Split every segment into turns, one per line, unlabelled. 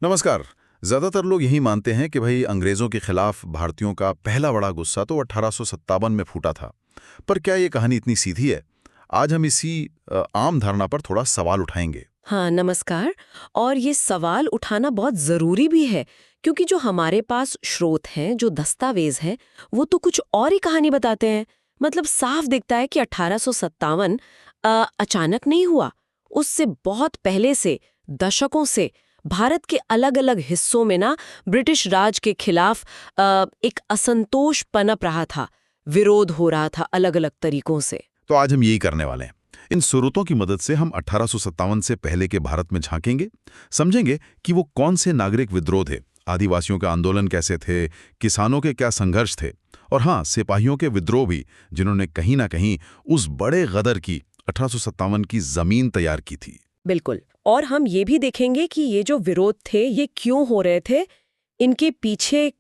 नमस्कार। ज्यादातर लोग यही मानते हैं कि भाई अंग्रेजों के खिलाफ भारतीयों का पहला बड़ा गुस्सा तो 1857 में फूटा था। पर क्या ये कहानी इतनी सीधी है? आज हम इसी आम धारणा पर थोड़ा सवाल उठाएंगे।
हाँ, नमस्कार। और ये सवाल उठाना बहुत ज़रूरी भी है, क्योंकि जो हमारे पास स्रोत हैं, जो दस्तावेज हैं, वो तो कुछ और ही कहानी बताते हैं। मतलब साफ दिखता है कि 1857 अचानक नहीं हुआ। उससे बहुत पहले से, दशकों से भारत के अलग-अलग हिस्सों में ना ब्रिटिश राज के खिलाफ एक असंतोष पनप रहा था, विरोध हो रहा था अलग-अलग तरीकों से।
तो आज हम यही करने वाले हैं। इन स्रोतों की मदद से हम 1857 से पहले के भारत में झांकेंगे, समझेंगे कि वो कौन से नागरिक विद्रोह थे, आदिवासियों के आंदोलन कैसे थे, किसानों के क्या संघर्ष थे, और हाँ, सिपाहियों के विद्रोह भी, जिन्होंने कहीं ना कहीं उस बड़े गदर की 1857 की जमीन तैयार की थी।
बिल्कुल। और हम ये भी देखेंगे कि ये जो विरोध थे, ये क्यों हो रहे थे, इनके पीछे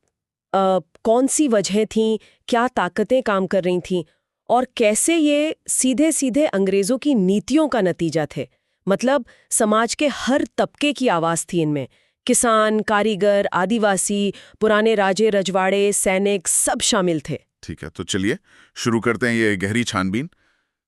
कौन सी वजहें थीं, क्या ताकतें काम कर रही थीं, और कैसे ये सीधे सीधे अंग्रेजों की नीतियों का नतीजा थे। मतलब समाज के हर तबके की आवाज़ थी इनमें। किसान, कारीगर, आदिवासी, पुराने राजे रजवाड़े, सैनिक सब शामिल थे।
ठीक है, तो चलिए शुरू करते हैं ये गहरी छानबीन।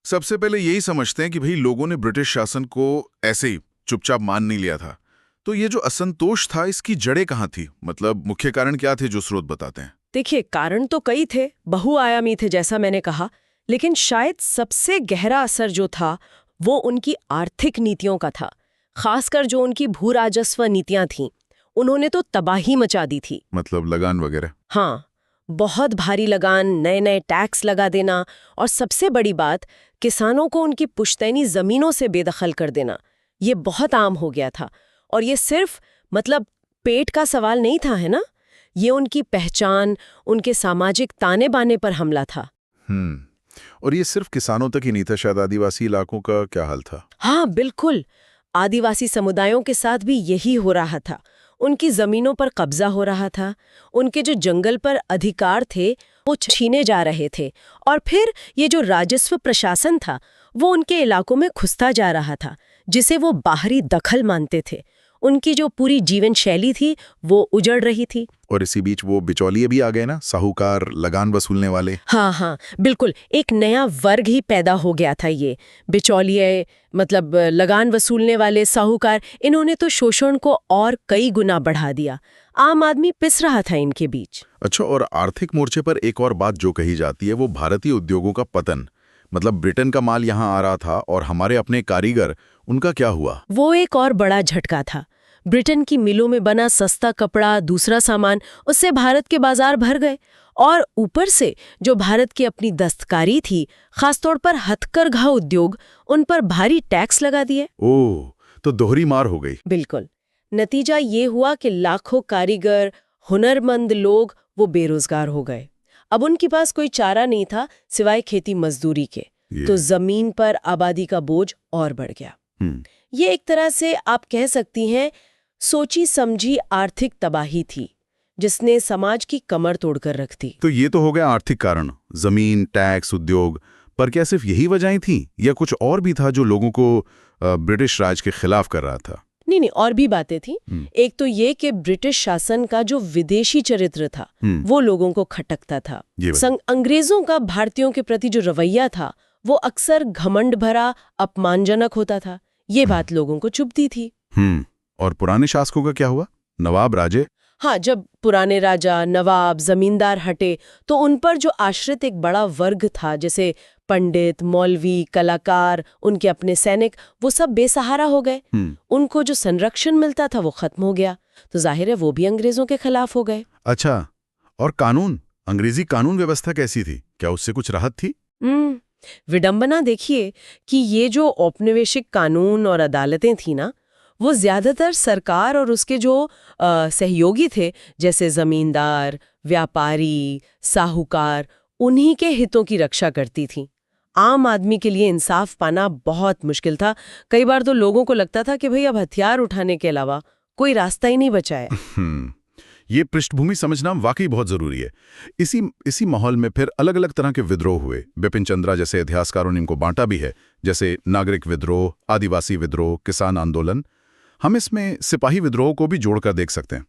सबसे पहले यही समझते हैं कि भाई लोगों ने ब्रिटिश शासन को ऐसे ही चुपचाप मान नहीं लिया था। तो ये जो असंतोष था, इसकी जड़ें कहाँ थी? मतलब मुख्य कारण क्या थे जो स्रोत बताते हैं?
देखिए, कारण तो कई थे, बहुआयामी थे जैसा मैंने कहा, लेकिन शायद सबसे गहरा असर जो था वो उनकी आर्थिक नीतियों का था। खासकर जो उनकी भू राजस्व नीतियां थीं, उन्होंने तो तबाही मचा दी थी।
मतलब लगान वगैरह?
हाँ, बहुत भारी लगान, नए नए टैक्स लगा देना, और सबसे बड़ी बात, किसानों को उनकी पुश्तैनी जमीनों से बेदखल कर देना। ये बहुत आम हो गया था। और ये सिर्फ मतलब पेट का सवाल नहीं था, है ना? ये उनकी पहचान, उनके सामाजिक ताने बाने पर हमला था।
और ये सिर्फ किसानों तक ही नहीं था, शायद आदिवासी इलाकों का क्या हाल था?
हाँ, बिल्कुल। आदिवासी समुदायों के साथ भी यही हो रहा था। उनकी जमीनों पर कब्जा हो रहा था, उनके जो जंगल पर अधिकार थे वो छीने जा रहे थे, और फिर ये जो राजस्व प्रशासन था वो उनके इलाकों में घुसता जा रहा था, जिसे वो बाहरी दखल मानते थे। उनकी जो पूरी जीवन शैली थी वो उजड़ रही थी।
और इसी बीच वो बिचौलिए भी आ गए ना, साहूकार, लगान वसूलने वाले।
हाँ हाँ, बिल्कुल। एक नया वर्ग ही पैदा हो गया था, ये बिचौलिए, मतलब लगान वसूलने वाले, साहूकार। इन्होंने तो शोषण को और कई गुना बढ़ा दिया। आम आदमी पिस रहा था इनके बीच।
अच्छा, और आर्थिक मोर्चे पर एक और बात जो कही जाती है वो भारतीय उद्योगों का पतन। मतलब ब्रिटेन का माल यहाँ आ रहा था और हमारे अपने कारीगर, उनका क्या हुआ?
वो एक और बड़ा झटका था। ब्रिटेन की मिलों में बना सस्ता कपड़ा, दूसरा सामान, उससे भारत के बाजार भर गए। और ऊपर से जो भारत की अपनी दस्तकारी थी, खासतौर पर हथकरघा उद्योग, उन पर भारी टैक्स लगा दिए।
ओह, तो दोहरी मार हो गई।
बिल्कुल। नतीजा ये हुआ कि लाखों कारीगर, हुनरमंद लोग वो बेरोजगार हो गए। अब उनके पास कोई चारा नहीं था सिवाय खेती मजदूरी के। तो जमीन पर आबादी का बोझ और बढ़ गया। ये एक तरह से आप कह सकती हैं सोची समझी आर्थिक तबाही थी, जिसने समाज की कमर तोड़कर रख दी।
तो ये तो हो गया आर्थिक कारण, जमीन, टैक्स, उद्योग। पर क्या सिर्फ यही वजहें थी या कुछ और भी था जो लोगों को ब्रिटिश राज के खिलाफ कर रहा था?
नहीं, और भी बातें थी। एक तो ये कि ब्रिटिश शासन का जो विदेशी चरित्र था वो लोगों को खटकता था। अंग्रेजों का भारतीयों के प्रति जो रवैया था वो अक्सर घमंड भरा, अपमानजनक होता था। ये बात लोगों को चुभती थी।
और पुराने शासकों का क्या हुआ? नवाब, राजे?
हाँ, जब पुराने राजा, नवाब, जमींदार हटे तो उन पर जो आश्रित एक बड़ा वर्ग था, जैसे पंडित, मौलवी, कलाकार, उनके अपने सैनिक, वो सब बेसहारा हो गए। उनको जो संरक्षण मिलता था वो खत्म हो गया। तो जाहिर है वो भी अंग्रेजों के खिलाफ हो गए।
अच्छा, और कानून, अंग्रेजी कानून व्यवस्था कैसी थी? क्या उससे कुछ राहत थी?
विडंबना देखिए कि ये जो औपनिवेशिक कानून और अदालतें थी ना, वो ज्यादातर सरकार और उसके जो सहयोगी थे, जैसे जमींदार, व्यापारी, साहूकार, उन्हीं के हितों की रक्षा करती थी। आम आदमी के लिए इंसाफ पाना बहुत मुश्किल था। कई बार तो लोगों को लगता था कि भाई अब हथियार उठाने के अलावा कोई रास्ता ही नहीं बचा है।
ये पृष्ठभूमि समझना वाकई बहुत जरूरी है। इसी माहौल में फिर अलग अलग तरह के विद्रोह हुए। बिपिन चंद्रा जैसे इतिहासकारों ने इनको बांटा भी है, जैसे नागरिक विद्रोह, आदिवासी विद्रोह, किसान आंदोलन।
हम इसमें सिपाही विद्रोह को भी जोड़कर देख सकते हैं।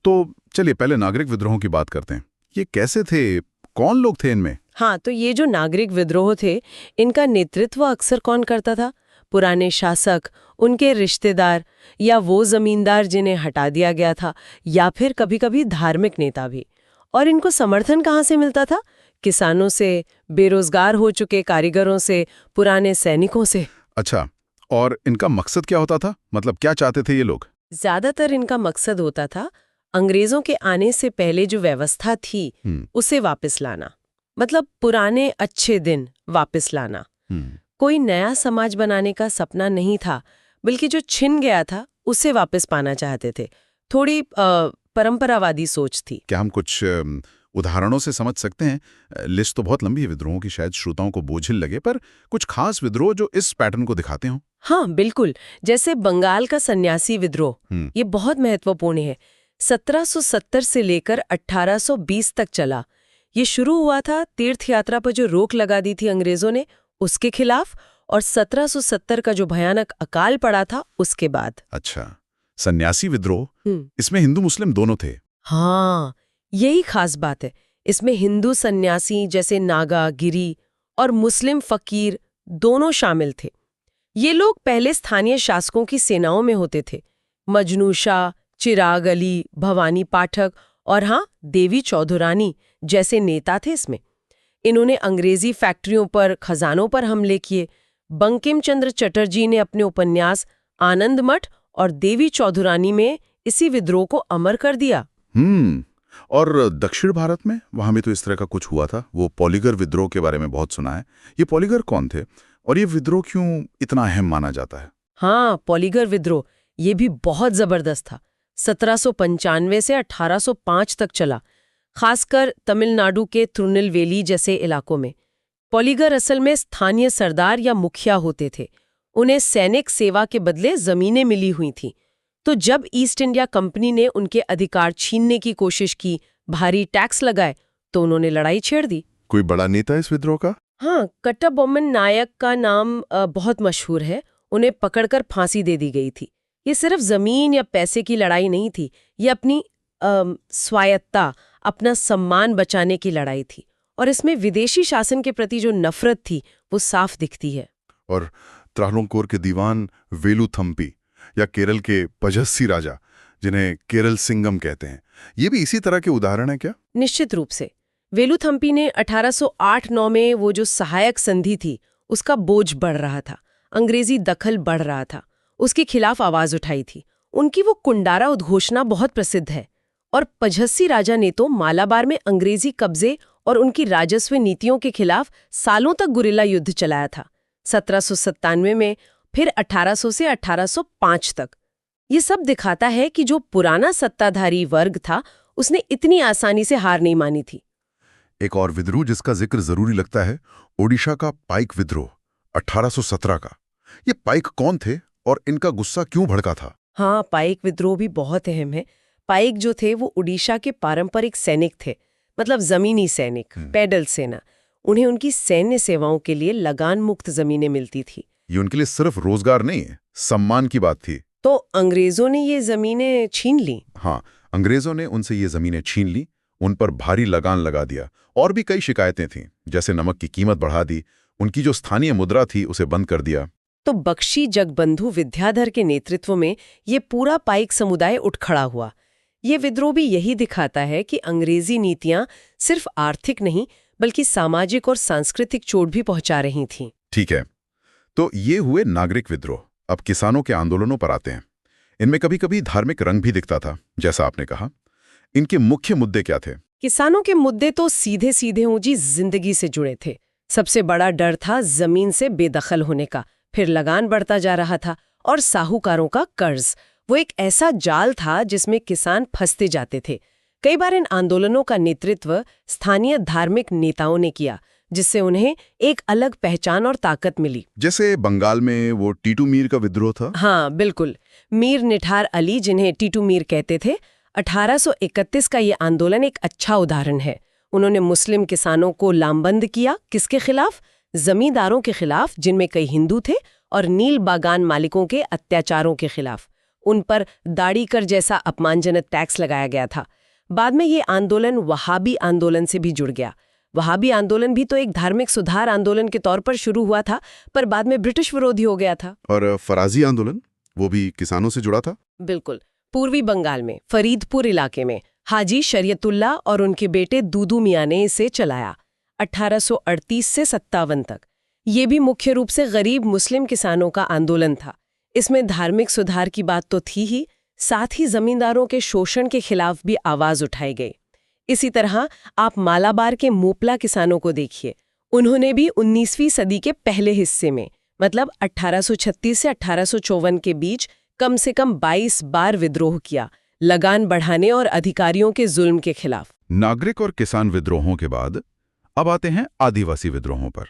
तो चलिए पहले नागरिक विद्रोहों की बात करते हैं। ये कैसे थे, कौन लोग थे इनमें?
हाँ, तो ये जो नागरिक विद्रोह थे, इनका नेतृत्व अक्सर कौन करता था? पुराने शासक, उनके रिश्तेदार, या वो जमींदार जिन्हें हटा दिया गया था, या फिर कभी-कभी धार्मिक नेता भी। और इनको समर्थन कहाँ से मिलता था? किसानों से, बेरोजगार हो चुके कारीगरों से, पुराने सैनिकों से।
अच्छा, और इनका मकसद क्या होता था? मतलब क्या चाहते थे ये लोग?
ज्यादातर इनका मकसद होता था अंग्रेजों के आने से पहले जो व्यवस्था थी उसे वापस लाना, मतलब पुराने अच्छे दिन वापस लाना। कोई नया समाज बनाने का सपना नहीं था, बल्कि जो छिन गया था उसे वापस पाना चाहते थे। थोड़ी परंपरावादी सोच थी।
क्या हम कुछ उदाहरणों से समझ सकते हैं? लिस्ट तो बहुत लंबी है विद्रोहों की, शायद श्रोताओं को बोझिल लगे, पर कुछ खास विद्रोह जो इस पैटर्न को दिखाते हो।
हाँ बिल्कुल, जैसे बंगाल का सन्यासी विद्रोह, ये बहुत महत्वपूर्ण है। 1770 से लेकर 1820 तक चला। ये शुरू हुआ था तीर्थ यात्रा पर जो रोक लगा दी थी अंग्रेजों ने, उसके खिलाफ, और 1770 का जो भयानक अकाल पड़ा था उसके बाद।
अच्छा, सन्यासी विद्रोह, इसमें हिंदू मुस्लिम दोनों थे।
हाँ, यही खास बात है। इसमें हिंदू सन्यासी जैसे नागा, गिरी और मुस्लिम फकीर दोनों शामिल थे। ये लोग पहले स्थानीय शासकों की सेनाओं में होते थे। मजनू शाह, चिराग अली, भवानी पाठक और हाँ, देवी चौधुरानी जैसे नेता थे इसमें। इन्होंने अंग्रेजी फैक्ट्रियों पर, खजानों पर हमले किए। बंकिम चंद्र चटर्जी ने अपने उपन्यास आनंद मठ और देवी चौधुरानी में इसी विद्रोह को अमर कर दिया।
और दक्षिण भारत में, वहां भी तो इस तरह का कुछ हुआ था। वो पॉलीगर विद्रोह के बारे में बहुत सुना है। ये पॉलीगर कौन थे और ये विद्रोह क्यों इतना अहम माना जाता है?
हाँ, पॉलीगर विद्रोह ये भी बहुत जबरदस्त था। 1795 से 1805 तक चला, खासकर तमिलनाडु के तिरुनेलवेली जैसे इलाकों में। पॉलीगर असल में स्थानीय सरदार या मुखिया होते थे। उन्हें सैनिक सेवा के बदले जमीनें मिली हुई थीं। तो जब ईस्ट इंडिया कंपनी ने उनके अधिकार छीनने की कोशिश की, भारी टैक्स लगाए, तो उन्होंने लड़ाई छेड़ दी।
कोई बड़ा नेता इस विद्रोह का?
हाँ, कट्टाबोम्मन नायक का नाम बहुत मशहूर है। उन्हें पकड़कर फांसी दे दी गई थी। ये सिर्फ जमीन या पैसे की लड़ाई नहीं थी, ये अपनी स्वायत्ता, अपना सम्मान बचाने की लड़ाई थी। और इसमें विदेशी शासन के प्रति जो नफरत थी वो साफ दिखती है।
और त्रावणकोर के दीवान वेलुथम्पी या केरल के पजस्सी राजा, जिन्हें केरल सिंगम कहते हैं, ये भी इसी तरह के उदाहरण है क्या?
निश्चित रूप से। वेलुथम्पी ने 1808-9 में वो जो सहायक संधि थी उसका बोझ बढ़ रहा था, अंग्रेजी दखल बढ़ रहा था, उसके खिलाफ आवाज उठाई थी। उनकी वो कुंडारा उद्घोषणा बहुत प्रसिद्ध है। और पझस्सी राजा ने तो मालाबार में अंग्रेजी कब्जे और उनकी राजस्व नीतियों के खिलाफ सालों तक गुरिल्ला युद्ध चलाया था। 1797 में, फिर 1800 से 1805 तक। ये सब दिखाता है कि जो पुराना सत्ताधारी वर्ग था उसने इतनी आसानी से हार नहीं मानी थी।
एक और विद्रोह जिसका जिक्र जरूरी लगता है, ओडिशा का पाइक विद्रोह 1817 का। ये पाइक कौन थे और इनका गुस्सा क्यों भड़का था?
हाँ, पाइक विद्रोह भी बहुत अहम है। पाइक जो थे वो उड़ीसा के पारंपरिक सैनिक थे, मतलब जमीनी सैनिक, पैदल सेना। उन्हें उनकी सैन्य सेवाओं के लिए लगान मुक्त जमीनें मिलती थी।
ये उनके लिए सिर्फ रोजगार नहीं है, सम्मान की बात थी।
तो अंग्रेजों ने ये जमीनें छीन ली।
हाँ, अंग्रेजों ने उनसे ये जमीनें छीन ली, उन पर भारी लगान लगा दिया। और भी कई शिकायतें थीं, जैसे नमक की कीमत बढ़ा दी, उनकी जो स्थानीय मुद्रा थी उसे बंद कर दिया।
तो बख्शी जगबंधु विद्याधर के नेतृत्व में ये पूरा पाइक समुदाय उठ खड़ा हुआ। ये विद्रोह भी यही दिखाता है कि अंग्रेजी नीतियां सिर्फ आर्थिक नहीं बल्कि सामाजिक और सांस्कृतिक चोट भी पहुंचा रही थीं।
ठीक है, तो ये हुए नागरिक विद्रोह। अब किसानों के आंदोलनों पर आते हैं। इनमें कभी कभी धार्मिक रंग भी दिखता था, जैसा आपने कहा। इनके मुख्य मुद्दे क्या थे?
किसानों के मुद्दे तो सीधे सीधे ऊंची जिंदगी से जुड़े थे। सबसे बड़ा डर था जमीन से बेदखल होने का, फिर लगान बढ़ता जा रहा था, और साहूकारों का कर्ज। वो एक ऐसा जाल था जिसमें किसान फंसते जाते थे। कई बार इन आंदोलनों का नेतृत्व स्थानीय धार्मिक नेताओं ने किया, जिससे उन्हें एक अलग पहचान और ताकत मिली।
जैसे बंगाल में वो टीटू मीर का विद्रोह था।
हाँ बिल्कुल, मीर निठार अली, जिन्हें टीटू मीर कहते थे। 1831 का ये आंदोलन एक अच्छा उदाहरण है। उन्होंने मुस्लिम किसानों को लामबंद किया। किसके खिलाफ? जमींदारों के खिलाफ, जिनमें कई हिंदू थे, और नील बागान मालिकों के अत्याचारों के खिलाफ। उन पर दाढ़ी कर जैसा अपमानजनक टैक्स लगाया गया था। बाद में ये आंदोलन वहाबी आंदोलन से भी जुड़ गया। वहाबी आंदोलन भी तो एक धार्मिक सुधार आंदोलन के तौर पर शुरू हुआ था, पर बाद में ब्रिटिश विरोधी हो गया था।
और फराजी आंदोलन, वो भी किसानों से जुड़ा था?
बिल्कुल। पूर्वी बंगाल में फरीदपुर इलाके में हाजी शरीयतुल्लाह और उनके बेटे दूदू मियां ने इसे चलाया 1838 से 57 तक। ये भी मुख्य रूप से गरीब मुस्लिम किसानों का आंदोलन था। इसमें धार्मिक सुधार की बात तो थी ही, साथ ही जमींदारों के शोषण के खिलाफ भी आवाज उठाई गई। इसी तरह आप मालाबार के मोपला किसानों को देखिए। उन्होंने भी 19वीं सदी के पहले हिस्से में, मतलब 1836 से 1854 के बीच कम से कम 22 बार विद्रोह किया, लगान बढ़ाने और अधिकारियों के जुल्म के खिलाफ।
नागरिक और किसान विद्रोहों के बाद अब आते हैं आदिवासी विद्रोहों पर।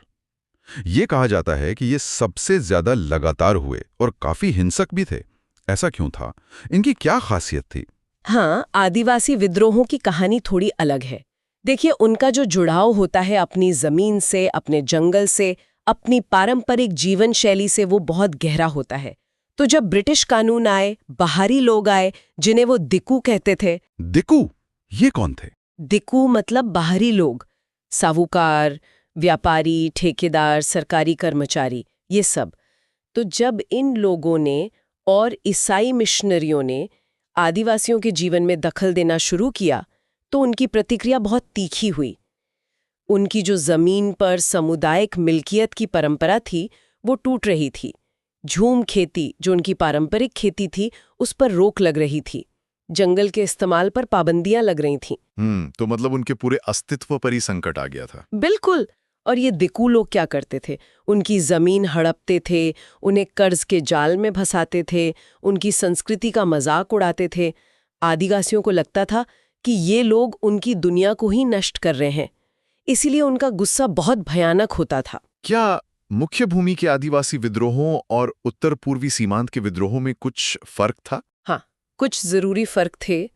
ये कहा जाता है कि ये सबसे ज्यादा लगातार हुए और काफी हिंसक भी थे। ऐसा क्यों था? इनकी क्या खासियत थी?
हाँ, आदिवासी विद्रोहों की कहानी थोड़ी अलग है। देखिए, उनका जो जुड़ाव होता है अपनी जमीन से, अपने जंगल से, अपनी पारंपरिक जीवन शैली से, वो बहुत गहरा होता है। तो जब ब्रिटिश कानून आए, बाहरी लोग आए जिन्हें वो दिकू कहते थे।
दिकू? ये कौन थे?
दिकू मतलब बाहरी लोग, साहूकार, व्यापारी, ठेकेदार, सरकारी कर्मचारी, ये सब। तो जब इन लोगों ने और ईसाई मिशनरियों ने आदिवासियों के जीवन में दखल देना शुरू किया, तो उनकी प्रतिक्रिया बहुत तीखी हुई। उनकी जो जमीन पर सामुदायिक मिल्कियत की परंपरा थी, वो टूट रही थी। झूम खेती, जो उनकी पारंपरिक खेती थी, उस पर रोक लग रही थी। जंगल के इस्तेमाल पर पाबंदियां लग रही थीं।
तो मतलब उनके पूरे अस्तित्व पर ही संकट आ गया था।
बिल्कुल। और ये दिकू लोग क्या करते थे? उनकी जमीन हड़पते थे, उन्हें कर्ज के जाल में फंसाते थे, उनकी संस्कृति का मजाक उड़ाते थे। आदिवासियों को लगता था कि ये लोग उनकी दुनिया को ही नष्ट कर रहे हैं, इसीलिए उनका गुस्सा बहुत भयानक होता था।
क्या मुख्य भूमि के आदिवासी विद्रोहों और उत्तर पूर्वी सीमांत के विद्रोहों में कुछ फर्क था?
हाँ, कुछ जरूरी फर्क थे।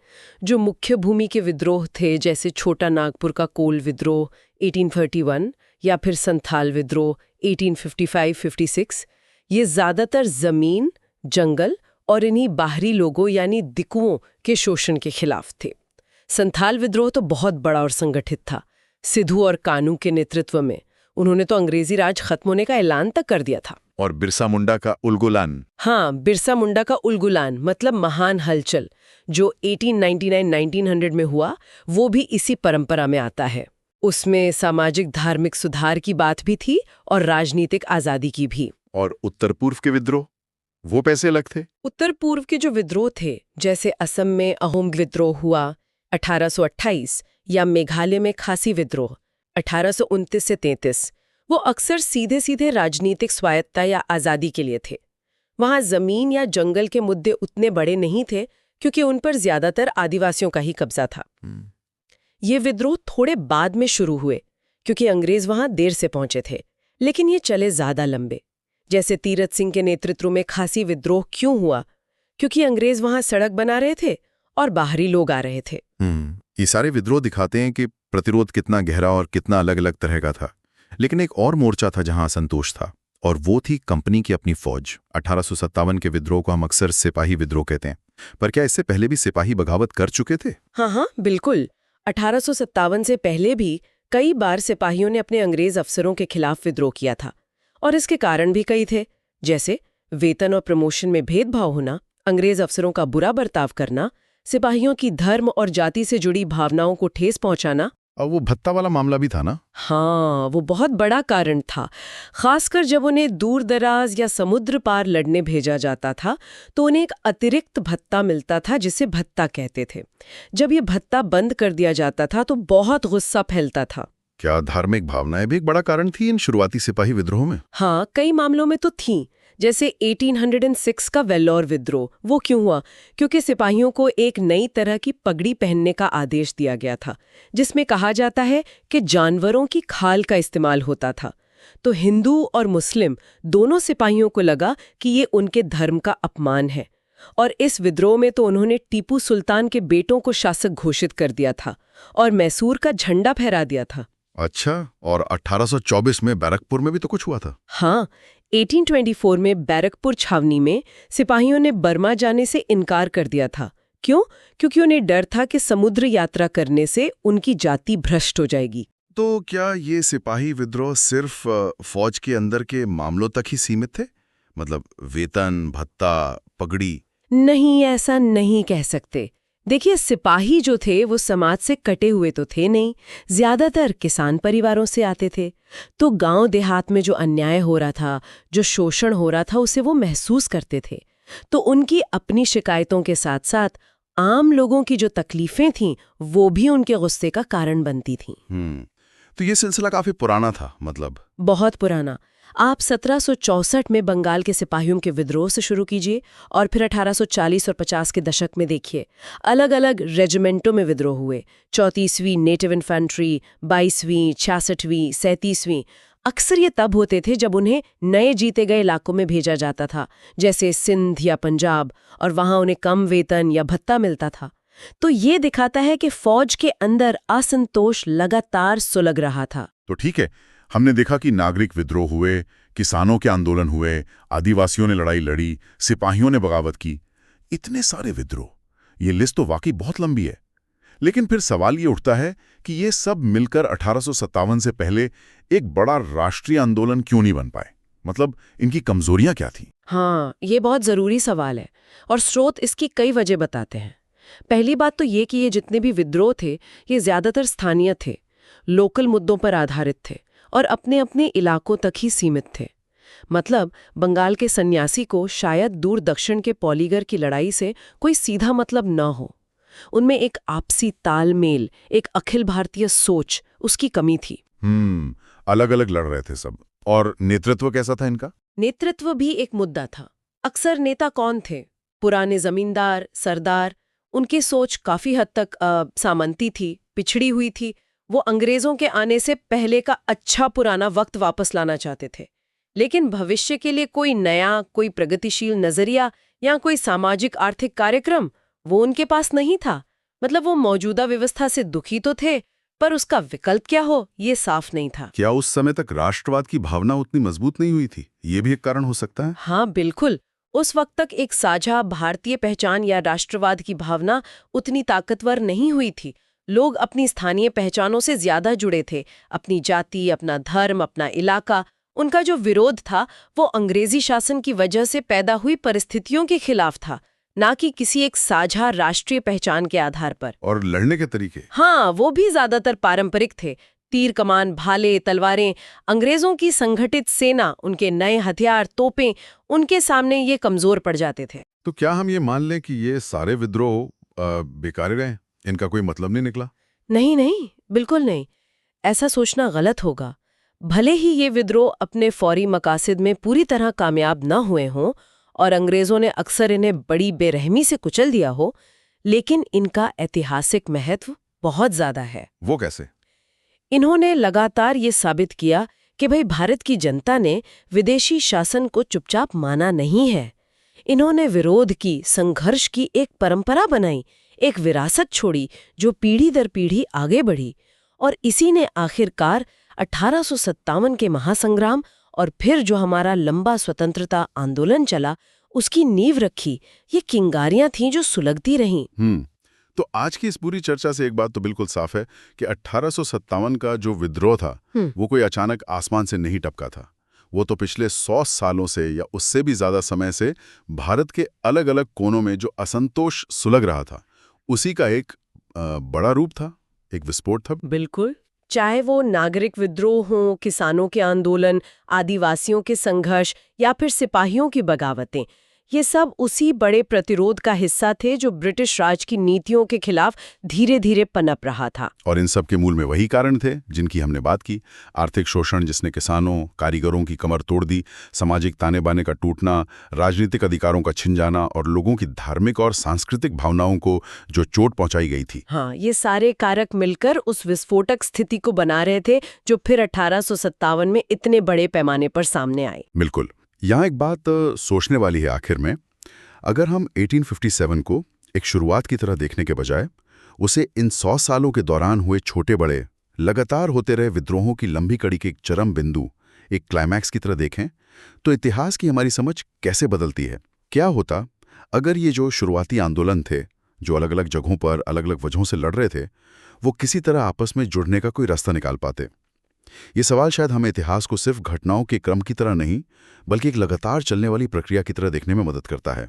जो मुख्य भूमि के विद्रोह थे, जैसे छोटा नागपुर का कोल विद्रोह 1831 या फिर संथाल विद्रोह 1855-56, ये ज्यादातर जमीन, जंगल और इन्हीं बाहरी लोगों यानी दिकुओं के शोषण के खिलाफ थे। संथाल विद्रोह तो बहुत बड़ा और संगठित था। सिद्धू और कानू के नेतृत्व में उन्होंने तो अंग्रेजी राज खत्म होने का ऐलान तक कर दिया था।
और बिरसा मुंडा का उलगुलान?
हाँ, बिरसा मुंडा का उलगुलान मतलब महान हलचल, जो 1899-1900 में हुआ, वो भी इसी परंपरा में आता है। उसमें सामाजिक धार्मिक सुधार की बात भी थी और राजनीतिक आजादी की भी।
और उत्तर पूर्व के विद्रोह, वो पैसे अलग थे?
उत्तर पूर्व के जो विद्रोह थे, जैसे असम में अहोम विद्रोह हुआ 1828 या मेघालय में खासी विद्रोह 1829 से 33, वो अक्सर सीधे सीधे राजनीतिक स्वायत्तता या आज़ादी के लिए थे। वहाँ जमीन या जंगल के मुद्दे उतने बड़े नहीं थे, क्योंकि उन पर ज्यादातर आदिवासियों का ही कब्जा था। ये विद्रोह थोड़े बाद में शुरू हुए, क्योंकि अंग्रेज वहाँ देर से पहुंचे थे, लेकिन ये चले ज्यादा लंबे। जैसे तीरथ सिंह के नेतृत्व में खासी विद्रोह क्यों हुआ? क्योंकि अंग्रेज वहाँ सड़क बना रहे थे और बाहरी लोग आ रहे थे।
ये सारे विद्रोह दिखाते हैं कि प्रतिरोध कितना गहरा और कितना अलग अलग तरह का था। लेकिन एक और मोर्चा था जहां असंतोष था, और वो थी कंपनी की अपनी फौज। 1857 के विद्रोह को हम अक्सर सिपाही विद्रोह कहते हैं, पर क्या इससे पहले भी सिपाही बगावत कर चुके थे?
हाँ, बिल्कुल। 1857 से पहले भी कई बार सिपाहियों ने अपने अंग्रेज अफसरों के खिलाफ विद्रोह किया था, और इसके कारण भी कई थे, जैसे वेतन और प्रमोशन में भेदभाव होना, अंग्रेज अफसरों का बुरा बर्ताव करना, सिपाहियों की धर्म और जाति से जुड़ी भावनाओं को ठेस पहुंचाना।
और वो भत्ता वाला मामला भी था ना?
हाँ, वो बहुत बड़ा कारण था। खासकर जब उन्हें दूर दराज या समुद्र पार लड़ने भेजा जाता था, तो उन्हें एक अतिरिक्त भत्ता मिलता था, जिसे भत्ता कहते थे। जब ये भत्ता बंद कर दिया जाता था तो बहुत गुस्सा फैलता था।
क्या धार्मिक भावनाएं भी एक बड़ा कारण थी इन शुरुआती सिपाही विद्रोह में?
हाँ, कई मामलों में तो थीं। जैसे 1806 का वेल्लोर विद्रोह, वो क्यों हुआ? क्योंकि सिपाहियों को एक नई तरह की पगड़ी पहनने का आदेश दिया गया था, जिसमें कहा जाता है कि जानवरों की खाल का इस्तेमाल होता था। तो हिंदू और मुस्लिम दोनों सिपाहियों को लगा कि ये उनके धर्म का अपमान है, और इस विद्रोह में तो उन्होंने टीपू सुल्तान के बेटों को शासक घोषित कर दिया था और मैसूर का झंडा फहरा दिया था।
अच्छा, और 1824 में बैरकपुर में भी तो कुछ हुआ था।
हाँ, 1824 में बैरकपुर छावनी में सिपाहियों ने बर्मा जाने से इनकार कर दिया था। क्यों? क्योंकि उन्हें डर था कि समुद्र यात्रा करने से उनकी जाति भ्रष्ट हो जाएगी।
तो क्या ये सिपाही विद्रोह सिर्फ फौज के अंदर के मामलों तक ही सीमित थे? मतलब वेतन, भत्ता, पगड़ी?
नहीं, ऐसा नहीं कह सकते। देखिए, सिपाही जो थे वो समाज से कटे हुए तो थे नहीं, ज्यादातर किसान परिवारों से आते थे। तो गांव देहात में जो अन्याय हो रहा था, जो शोषण हो रहा था, उसे वो महसूस करते थे। तो उनकी अपनी शिकायतों के साथ साथ आम लोगों की जो तकलीफें थीं, वो भी उनके गुस्से का कारण बनती थीं।
तो ये सिलसिला काफी पुराना था, मतलब
बहुत पुराना। आप 1764 में बंगाल के सिपाहियों के विद्रोह से शुरू कीजिए और फिर 1840 और 50 के दशक में देखिए, अलग अलग रेजिमेंटों में विद्रोह हुए। 34वीं नेटिव इन्फेंट्री, 22वीं, 66वीं, 37वीं। अक्सर ये तब होते थे जब उन्हें नए जीते गए इलाकों में भेजा जाता था, जैसे सिंध या पंजाब, और वहां उन्हें कम वेतन या भत्ता मिलता था। तो ये दिखाता है कि फौज के अंदर असंतोष लगातार सुलग रहा था।
तो ठीक है, हमने देखा कि नागरिक विद्रोह हुए, किसानों के आंदोलन हुए, आदिवासियों ने लड़ाई लड़ी, सिपाहियों ने बगावत की। इतने सारे विद्रोह, ये लिस्ट तो वाकई बहुत लंबी है। लेकिन फिर सवाल ये उठता है कि ये सब मिलकर 1857 से पहले एक बड़ा राष्ट्रीय आंदोलन क्यों नहीं बन पाए? मतलब इनकी कमजोरियां क्या थीं?
हाँ, ये बहुत जरूरी सवाल है और स्रोत इसकी कई वजह बताते हैं। पहली बात तो ये कि ये जितने भी विद्रोह थे, ये ज्यादातर स्थानीय थे, लोकल मुद्दों पर आधारित थे और अपने अपने इलाकों तक ही सीमित थे। मतलब बंगाल के सन्यासी को शायद दूर दक्षिण के पॉलीगर की लड़ाई से कोई सीधा मतलब न हो। उनमें एक आपसी तालमेल, एक अखिल भारतीय सोच, उसकी कमी थी।
अलग अलग लड़ रहे थे सब। और नेतृत्व कैसा था इनका?
नेतृत्व भी एक मुद्दा था। अक्सर नेता कौन थे? पुराने जमींदार, सरदार। उनकी सोच काफी हद तक सामंती थी, पिछड़ी हुई थी। वो अंग्रेजों के आने से पहले का अच्छा पुराना वक्त वापस लाना चाहते थे, लेकिन भविष्य के लिए कोई नया, कोई प्रगतिशील नजरिया या कोई सामाजिक आर्थिक कार्यक्रम वो उनके पास नहीं था। मतलब वो मौजूदा व्यवस्था से दुखी तो थे, पर उसका विकल्प क्या हो ये साफ नहीं था।
क्या उस समय तक राष्ट्रवाद की भावना उतनी मजबूत नहीं हुई थी? ये भी एक कारण हो सकता है।
हाँ बिल्कुल, उस वक्त तक एक साझा भारतीय पहचान या राष्ट्रवाद की भावना उतनी ताकतवर नहीं हुई थी। लोग अपनी स्थानीय पहचानों से ज्यादा जुड़े थे, अपनी जाति, अपना धर्म, अपना इलाका। उनका जो विरोध था वो अंग्रेजी शासन की वजह से पैदा हुई परिस्थितियों के खिलाफ था, ना कि किसी एक साझा राष्ट्रीय पहचान के आधार पर।
और लड़ने के तरीके?
हाँ, वो भी ज्यादातर पारंपरिक थे। तीर कमान, भाले, तलवारें। अंग्रेजों की संगठित सेना, उनके नए हथियार, तोपें, उनके सामने ये कमजोर पड़ जाते थे।
तो क्या हम ये मान लें कि ये सारे विद्रोह बेकार गए? इनका कोई मतलब नहीं निकला?
नहीं नहीं, बिल्कुल नहीं। ऐसा सोचना गलत होगा। भले ही ये विद्रोह अपने फौरी मकासद में पूरी तरह कामयाब न हुए हों और अंग्रेजों ने अक्सर इन्हें बड़ी बेरहमी से कुचल दिया हो, लेकिन इनका ऐतिहासिक महत्व बहुत ज्यादा है।
वो कैसे?
इन्होंने लगातार ये साबित किया कि भाई भारत की जनता ने विदेशी शासन को चुपचाप माना नहीं है। इन्होंने विरोध की, संघर्ष की एक परंपरा बनाई, एक विरासत छोड़ी जो पीढ़ी दर पीढ़ी आगे बढ़ी। और इसी ने आखिरकार 1857 के महासंग्राम और फिर जो हमारा लंबा स्वतंत्रता आंदोलन चला, उसकी नींव रखी। ये चिंगारियां थीं जो सुलगती रहीं।
तो आज की इस पूरी चर्चा से एक बात तो बिल्कुल साफ है कि 1857 का जो विद्रोह था वो कोई अचानक आसमान से नहीं टपका था। वो तो पिछले 100 सालों से या उससे भी ज्यादा समय से भारत के अलग अलग कोनों में जो असंतोष सुलग रहा था, उसी का एक बड़ा रूप था, एक विस्फोट था।
बिल्कुल। चाहे वो नागरिक विद्रोह हो, किसानों के आंदोलन, आदिवासियों के संघर्ष या फिर सिपाहियों की बगावतें, ये सब उसी बड़े प्रतिरोध का हिस्सा थे जो ब्रिटिश राज की नीतियों के खिलाफ धीरे धीरे पनप रहा था।
और इन सब के मूल में वही कारण थे जिनकी हमने बात की। आर्थिक शोषण जिसने किसानों, कारीगरों की कमर तोड़ दी, सामाजिक ताने बाने का टूटना, राजनीतिक अधिकारों का छिन जाना और लोगों की धार्मिक और सांस्कृतिक भावनाओं को जो चोट पहुंचाई गई थी।
हाँ, ये सारे कारक मिलकर उस विस्फोटक स्थिति को बना रहे थे जो फिर 1857 में इतने बड़े पैमाने पर सामने आई।
बिल्कुल। यहाँ एक बात सोचने वाली है आखिर में। अगर हम 1857 को एक शुरुआत की तरह देखने के बजाय उसे इन 100 सालों के दौरान हुए छोटे बड़े
लगातार होते रहे विद्रोहों की लंबी कड़ी के एक चरम बिंदु, एक क्लाइमैक्स की तरह देखें तो इतिहास की हमारी समझ कैसे बदलती है। क्या होता अगर ये जो शुरुआती आंदोलन थे, जो अलग अलग जगहों पर अलग अलग वजहों से लड़ रहे थे, वो किसी तरह आपस में जुड़ने का कोई रास्ता निकाल पाते। ये सवाल शायद हमें इतिहास को सिर्फ घटनाओं के क्रम की तरह नहीं, बल्कि एक लगातार चलने वाली प्रक्रिया की तरह देखने में मदद करता है।